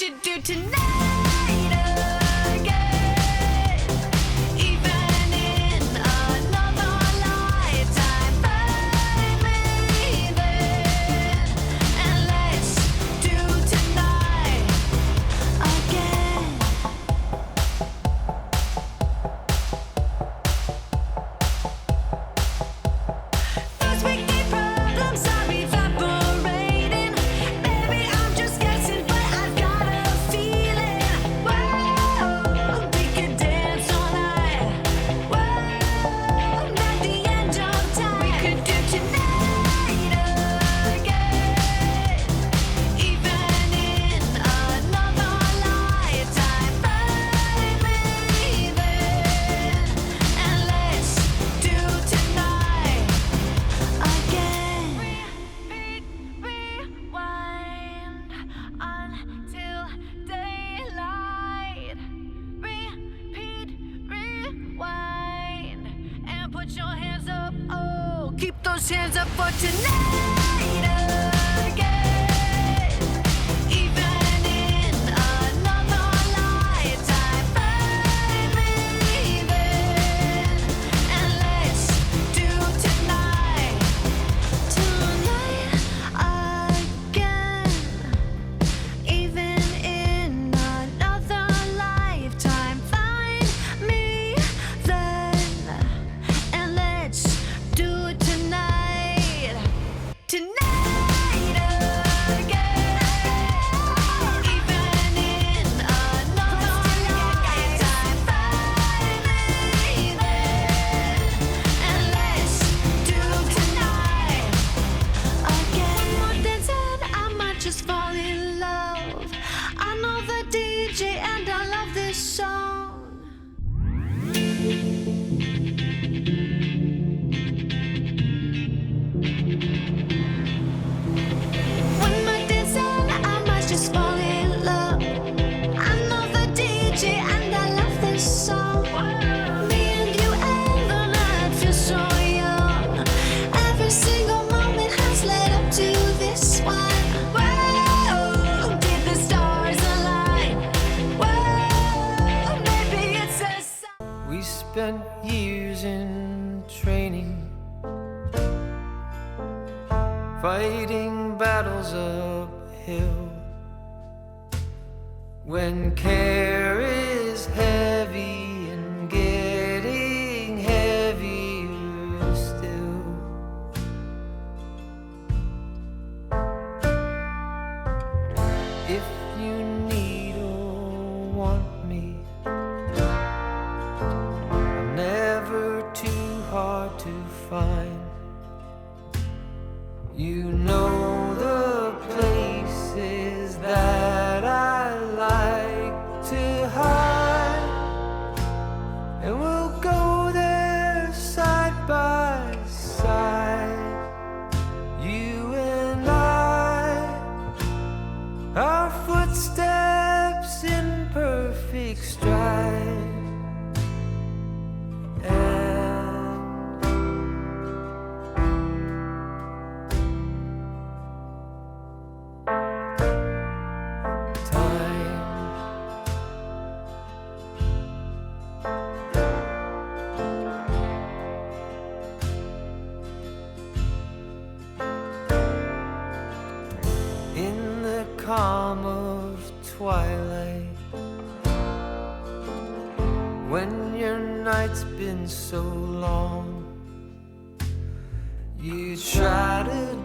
should do tonight again. Even in another lifetime, find me there. And let's do tonight again. First weekday problems are evaporating. Maybe I'm just guessing, but I've got a feeling. Whoa, we could dance all night. Whoa, not the end of time. We could do tonight again. Even in another lifetime, find me there. And let's do tonight again. Rewind until daylight. Repeat, rewind, and put your hands up. Oh, keep those hands up for tonight again. Even in another lifetime, find me there. And let's do tonight again. Even in another lifetime, find me then. And let's do it tonight. Tonight again. Even in another lifetime, find me then. And let's do tonight again. One more dance and I might just fall in love. I know the DJ and I love this song. One more dance and I might just fall in love. I know the DJ and I love this song. Me and you and the night feel so young. Every single moment has led up to this one. Whoa, did the stars align? Whoa, maybe it's a sign. We spent years in training, fighting battles uphill. When care is heavy and getting heavier still. If you need or want me, I'm never too hard to find. You know the places that I like to hide, and we'll go there side by side. You and I, our footsteps in perfect stride. In the calm of twilight, when your night's been so long, you try to